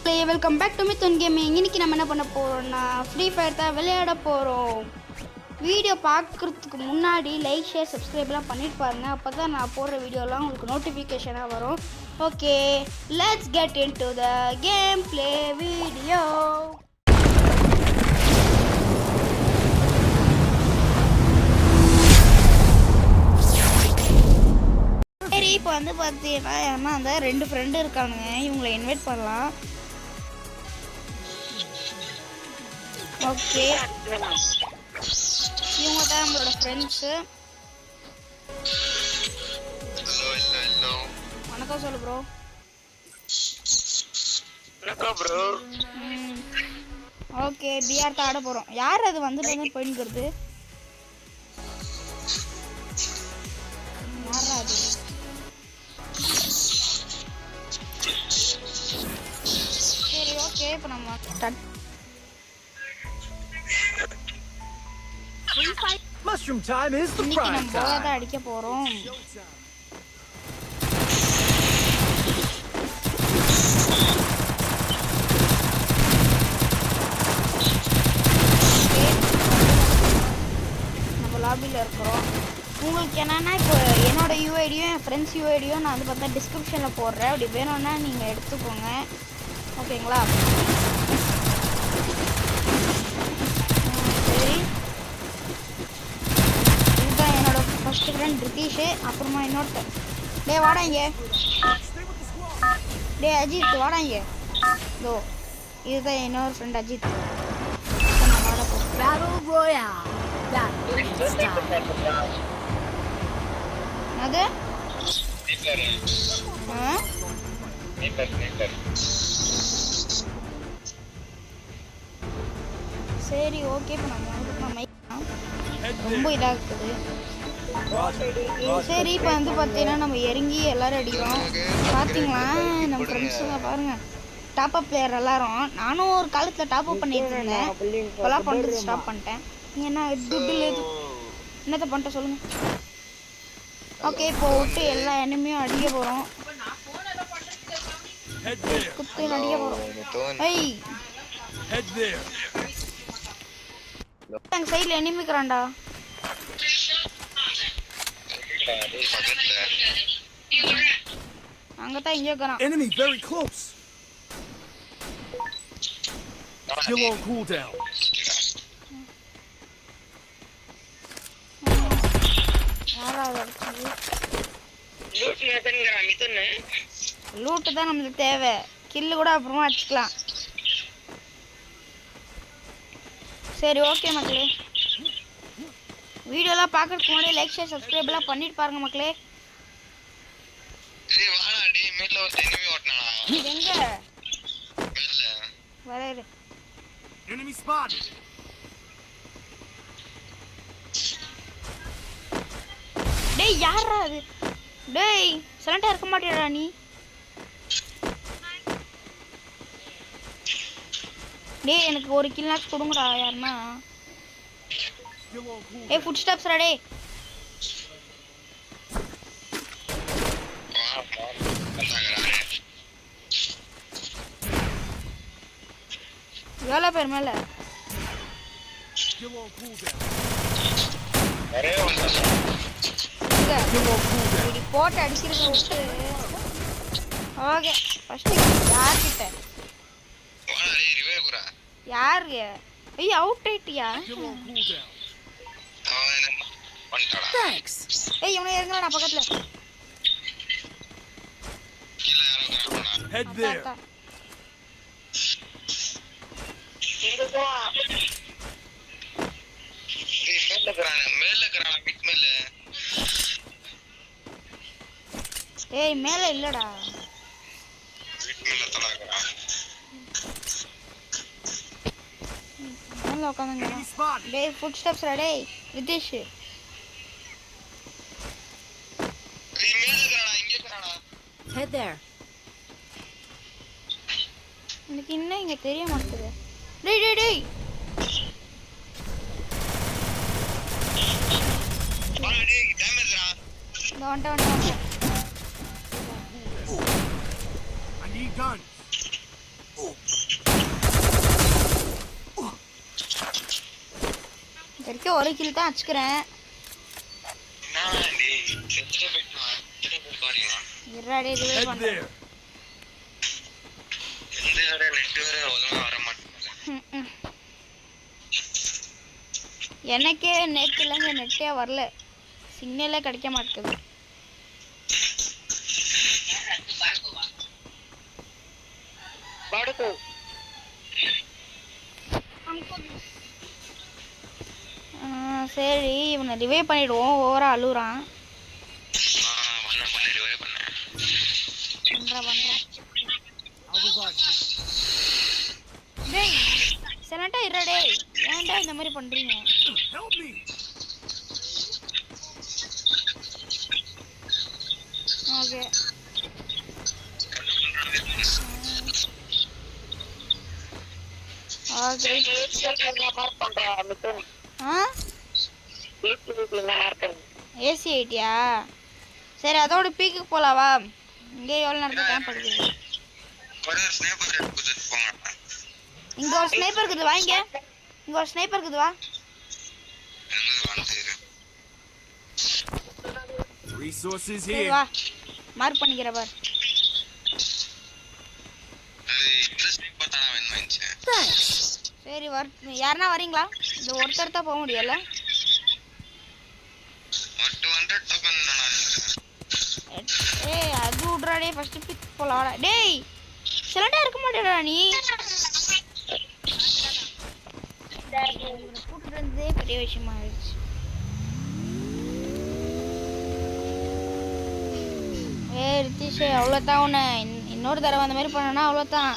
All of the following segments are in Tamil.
Welcome back to Mithun gaming. இன்னைக்கு நம்ம என்ன பண்ண போறோம்னா ஃப்ரீ ஃபயர் தான் விளையாட போறோம். வீடியோ பார்க்கறதுக்கு முன்னாடி லைக் ஷேர் சப்ஸ்கிரைப்லாம் பண்ணிட்டு பாருங்க. அப்பதான் நான் போடுற வீடியோலாம் உங்களுக்கு நோட்டிஃபிகேஷனாக வரும். Okay, let's get into the game play video. சரி, இப்போ வந்து பார்த்தீங்கன்னா ஏன்னா அந்த 2 ஃப்ரெண்டு இருக்கானுங்க, இவங்களை இன்வைட் பண்ணலாம். ஓகே, இவங்க தான் நம்மளோட ஃப்ரெண்ட்ஸு. வணக்கம் சொல்லு ப்ரோ. ஓகே, பிஆர் தான் ஆட போகிறோம். யார் அது வந்துட்டு போயின்னுக்கிறது? யாரா அது? சரி, ஓகே, இப்போ நம்ம Mushroom time is the prime நம்ம போய் time. தான் அடிக்க போறோம். நம்ம லாபியில் இருக்கிறோம். உங்களுக்கு என்னன்னா இப்போ என்னோட யூஐடியும் என் ஃப்ரெண்ட்ஸ் யூஐடியும் நான் வந்து பார்த்தா டிஸ்கிரிப்ஷனில் போடுறேன். அப்படி வேணும்னா நீங்கள் எடுத்துக்கோங்க, ஓகேங்களா? சரி, இதுதான் என்னோட ஃபர்ஸ்ட் ஃப்ரெண்ட் ரிதீஷ். அப்புறமா இன்னொருத்தர். டே வாடா இங்கே. டே அஜித் வாடா இங்கே. இதோ இதுதான் என்னோட ஃப்ரெண்ட் அஜித். வாட போ. Battle Royale. அது சரி, ஓகே. இப்போ நம்ம ரொம்ப இதாக இருக்குது. சரி, இப்போ வந்து பார்த்தீங்கன்னா நம்ம இறங்கி எல்லாரும் அடிக்கிறோம். பார்த்தீங்களா நம்ம ஃப்ரெண்ட்ஸுங்க பாருங்க, டாப் அப் பிளேயர் எல்லாரும். நானும் ஒரு காலத்தில் டாப் அப் பண்ணிட்டு இருந்தேன், இப்போலாம் பண்ணுறது ஸ்டாப் பண்ணிட்டேன். நீங்கள் என்ன துட்டு இல்லை என்னத்தை பண்ணிட்ட சொல்லுங்கள். ஓகே, இப்போ விட்டு எல்லா எண்ணமையும் அடிக்க போகிறோம். குத்து அடிக்க போகிறோம். ஐய், எங்கள் சைடில் எண்ணிமிக்கிறான்டா. அங்கே தான் இங்கே இருக்கிறான். Enemy very close. Still on cooldown. யாராவது அடிச்சது? லூட்டு தான் நம்மளுக்கு தேவை. கில்லு கூட அப்புறமா அடிச்சுக்கலாம். சரி, ஓகே மக்களே, வீடியோலாம் பார்க்கறதுக்கு முன்னாடி லைக் ஷேர் சப்ஸ்கிரைப்லாம் பண்ணிட்டு பாருங்க மக்களே. எங்க வர Enemy spotted. டேய், யாரா அது? டேய், சைலண்டா இருக்க மாட்டேடா நீ. டேய், எனக்கு ஒரு கில் நாக்ஸ் கொடுங்கடா யாருன்னா. ஏய், ஃபுட் ஸ்டெப்ஸ்டா டேய். எவ்வளோ பேர் மேல? இப்படி போட்டு அடிக்கிறத விட்டு. ஓகே, ஃபர்ஸ்ட் யார்கிட்ட? யாரு? ஐயோ, அவுட் ஆயிட்டியா? Thanks. ஏய், இவனை இறங்கல நான் பக்கத்துல. Head there. ஏய், மேல இல்லடா. மேல உட்காந்துங்க. டேய், ஃபுட் ஸ்டெப்ஸ்டா டேய் ரிதீஷ். Head there. எனக்கு இன்னும் இங்க தெரிய மாட்டேங்குது. டேய் டேய் டேய், வந்துட்டேன். I need guns. வரைக்கும் ஒரு கில் தான் வச்சுக்கிறேன். இருடாடி இதுவே Head பண்றேன். there. எனக்கே நெட் இல்லைங்க, நெட்டே வரல, சிக்னலே கிடைக்க மாட்டேங்குது. சரி இவனை ரிவைவ் பண்ணிடுவோம். ஓவரா அழுகுறான். பண்றேன் I'll revive you. டேய் செனட்டா இருடா டேய், ஏன்டா இந்த மாதிரி பண்றீங்க? Help me. Okay AC idea? சரி அதோட பீக்கு போலாவா? இங்கே எவ்வளோ நேரத்துக்கு கேம்ப் அடிக்கிறது? இங்க ஒரு ஸ்னைப்பர் இருக்குது, வாங்க. இங்க ஒரு ஸ்னைப்பர் இருக்குது, வா. Resources சரி here. வா, மார்க் பண்ணிக்கிற பார். சரி யாருன்னா வரீங்களா? இந்த ஒருத்தர் தான் போக முடியல. ஏய் அது விட்றாடே, ஃபர்ஸ்ட் பிக் போலாடா. டேய் செலக்டா இருக்க மாட்டேடா நீ. கூட்டிட்டு இருந்ததே பெரிய விஷயமா ஆயிடுச்சு. ஏய் ரித்திஷ் அவ்வளோதான், உன்னை இன்னொரு தடவை அந்த மாதிரி பண்ணனா அவ்வளோதான்.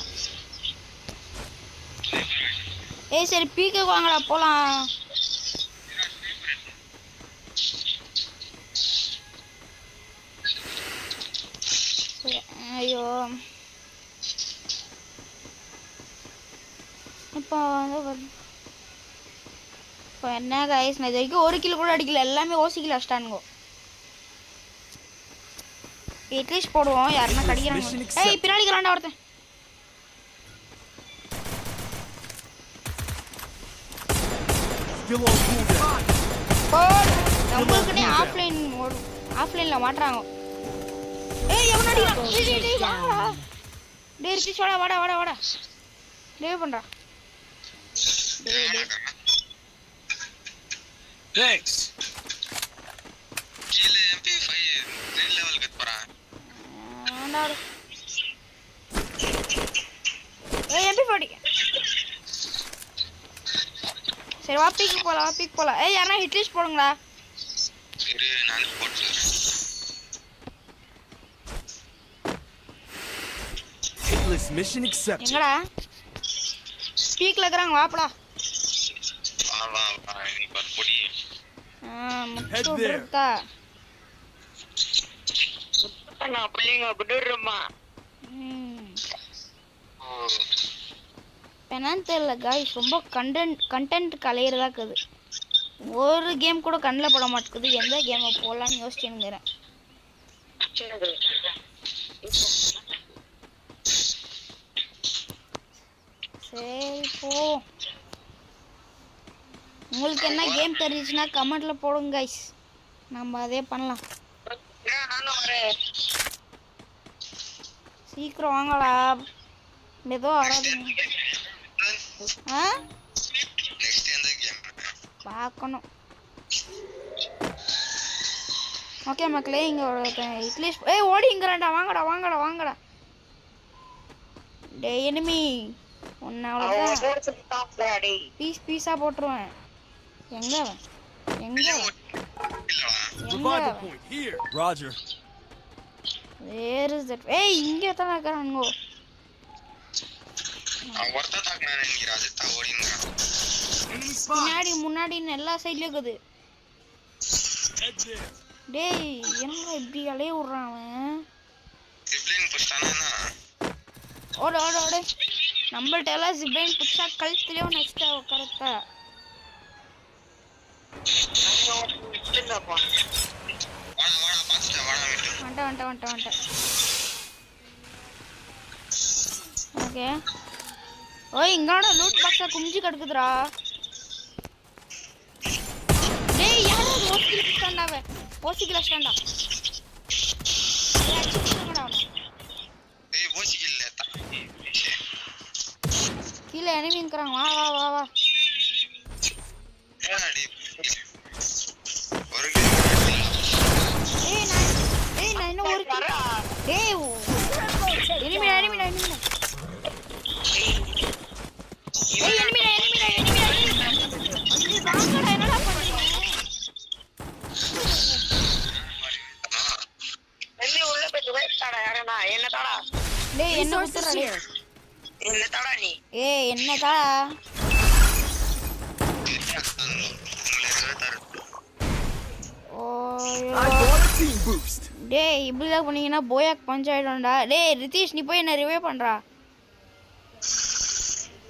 ஏய் சரி பீக்கு வாங்கடா போலாம். ஐயோ இப்போ என்ன கைஸ், நான் இது வரைக்கும் ஒரு கிலோ கூட அடிக்கல, எல்லாமே ஓசிக்கில் அடிச்சிட்டானுங்க. அட்லீஸ்ட் போடுவோம், யாருன்னா கடிக்கிறாங்க. ஏய் பின்னாடி கலாண்டா ஒருத்தன். Still on cooldown. நம்மளுக்குன்னே ஆஃப்லைனில் மாட்டுறாங்க. ஏய் எவன் அடிக்கிறான்? டேய் வாடா. டேய் ரித்திஷ் வாடா. டேய் பண்றா. டேய் Thanks. கீழ MP5 ரெட் லெவல் கட் போறா. ஆண்டாடு. ஏய் MP40. சரி வா பீக் போலாம். ஏய் யாரா ஹிட் லிஸ்ட் போடுங்கடா. இரு நான் போட்றேன். Hitless mission accepted. எங்கடா? பீக்ல இருக்கறாங்க, வாப்படா. வா நீ பார் பொடி. முட்டு விடுறதா? நான் பிள்ளைங்க விடுறேம்மா. என்னன்னு தெரியல காய்ஸ், ரொம்ப கண்டென்ட் கலையிறதா இருக்குது. ஒரு கேம் கூட கண்ணில் போட மாட்டேங்குது. எந்த கேமை போடலான்னு யோசிச்சுங்கிறேன். சரி போ. உங்களுக்கு என்ன கேம் தெரிஞ்சிச்சுன்னா கமெண்ட்ல போடுங்க கைஸ், நம்ம அதே பண்ணலாம். சீக்கிரம் வாங்கடா, ஏதோ ஆடாதீங்க. நெக்ஸ்ட் எந்த கேம் பார்க்கணும். ஓகே மக்களே, இங்கே ஒரு இட்லிஷ் ஓடிங்கிறான்டா. வாங்கடா. டே எனிமி ஒன்று அவ்வளோதான், பீஸாக போட்டுருவேன். எங்க Revival point here. Roger. Where is that? ஏய் இங்கே தான் இருக்கிறானுங்கோ. ஒருத்தா தாக்குனா நினைக்கிறேன், அது தான் ஓடிங்கறான். Enemy spot. முன்னாடி எல்லா சைட்லயும் இருக்குது. Head there. டேய் என்னடா இப்படி அலைய விடுறான் அவன்? சிப்ளிங் புஷ்டானா ஓடு. நம்மள்ட்ட எல்லாம் ஜிப்லைன் புடிச்சா கழுத்துலயே நெக்ஸ்ட் கரெக்டா. வந்துட்டேன். ஓகே. ஓய் இங்கோட லூட் பாக்ஸா குமிஞ்சு கிடக்குதுடா. ஓசிக்கில ஸ்டாண்டாவே ஓசிக்கில ஸ்டாண்டா ஏய் ஓசிக்கு இல்ல கீழே எனிமி நிக்கறாங்க வா வா வா வா ஏடி ஒரு நான் இன்னும் ஒரு டேய் எனிமி எனிமி எனிமி ஏய் எனிமி வாங்கடா என்னடா பண்றீங்க எல்லி உள்ள போய் வேஸ்டாடா யாரனா என்ன தாடா டேய் என்ன Resources குத்துறா here. என்ன தாடா நீ ஏய் என்னடா I bought a team boost. டேய் இப்படிலாம் பண்ணீங்கன்னா போயாக் பஞ்ச் ஆயிடும்டா டேய் ரிதீஷ் நீ போய் என்ன ரிவே பண்றா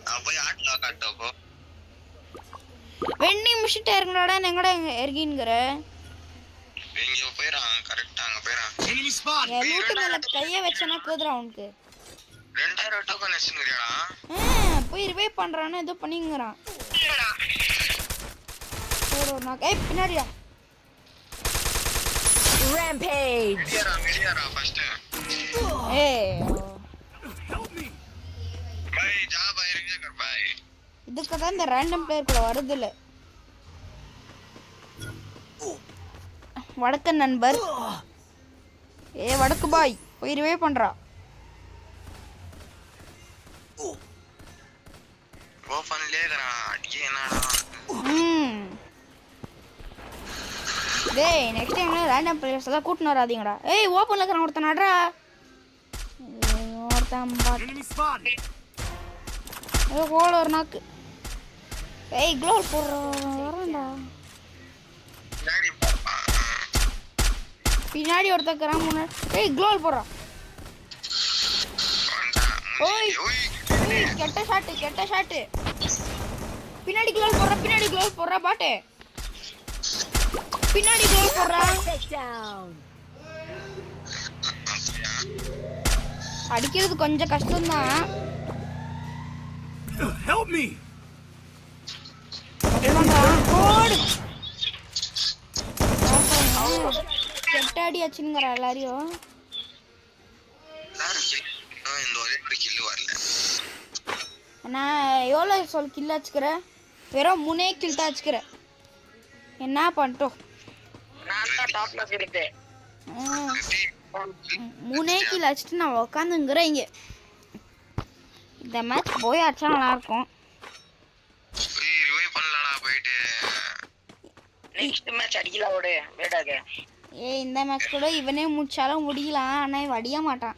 நான் போய் ஆட்ல காட்டப்போ வெண்ணி முஷிட்ட இருக்கடா எங்கடா இருக்கீங்கற இங்க போய்றான் கரெக்ட்டா அங்க போய்றான் Enemy spotted. என் லூட் மேல கைய வச்சனா கேக்குறா உனக்கு 2000 டோக்கன் நெஸ்னுங்கறியாடா போய் ரிவே பண்றானே ஏதோ பண்ணிங்கறான் ஓடோ நான் ஏய் பின்னாடிடா Rampage. மீடியாடா ஃபர்ஸ்ட் ஏய் Help me. பை ஜா பை ரிவே கர் பை இதுக்கு தான் இந்த ரேண்டம் பிளேயர் கூட வருது இல்ல வடக்கு நண்பர் வடக்கு பாய் போய் ரிவே பண்றா ஓபன்லயே இருக்கறா அடியே என்னடா டேய் நெக்ஸ்ட் டைம்ல ரேண்டம் பிளேயர்ஸ் எல்லாம் கூட்டிட்டு வராதீங்கடா ஏய் ஓபன்ல இருக்கற ஒருத்தன் நட்றா ஒருத்தன் பாட் Enemy spotted. கோல ஒரு நாக்கு ஏய் க்ளோல் போறடா டாடி பாப்பா பின்னாடி ஒருத்தக்கறான் முன்னாடி ஏய் க்ளோல் போறா ஓய் கெட்ட ஷாட் பின்னாடி க்ளோல் போறா பாட்டு பின்னாடி க்ளோல் போறா Take down. அடிக்கிறது கொஞ்சம் கஷ்டம் தான் Help me. ஓடு கெட்ட அடியாச்சுங்கற எல்லாரையும் இந்த ஒரே ஒரு கில் வரல நான் எவ்வளோ கில் வச்சுக்கிறேன் வெறும் 3 கில் தான் வச்சுக்கிறேன் என்ன பண்ணிட்டோம் நான் தான் டாப்ல இருக்கேன் 3 கில் வச்சுட்டு நான் உட்காந்துங்கிறேன் இங்கே இந்த மேட்ச் போய் அடிச்சா நல்லா இருக்கும் ரிவைவ் பண்ணலடா போயிட்டு நெக்ஸ்ட் மேட்ச் அடிக்கலாம் ஓடு வேடாக ஏய் இந்த மேட்ச் கூட இவனே முடிச்சாலும் முடியலாம் ஆனால் இவன் அடிய மாட்டான்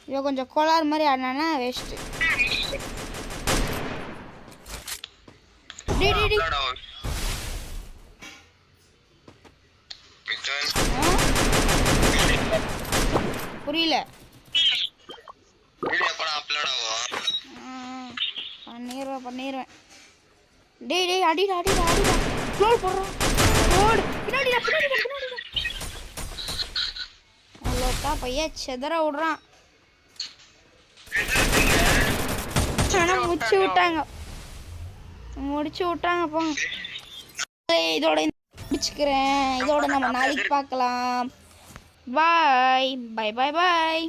இவன் கொஞ்சம் கோளாறு மாதிரி ஆடினானா வேஸ்ட்டு புரியல வீடியோ எப்படா அப்லோட் ஆகும் பண்ணிடுவேன் டேய் அடிடா க்ளோல் போடுறான் ஓடு பின்னாடிடா அவ்வளோட்டா பையன் செதற விடுறான் ஆனால் முடிச்சு விட்டாங்க போங்க இதோட முடிச்சுக்கிறேன் இதோட நம்ம நாளைக்கு பார்க்கலாம் பாய் பாய் பாய் பாய்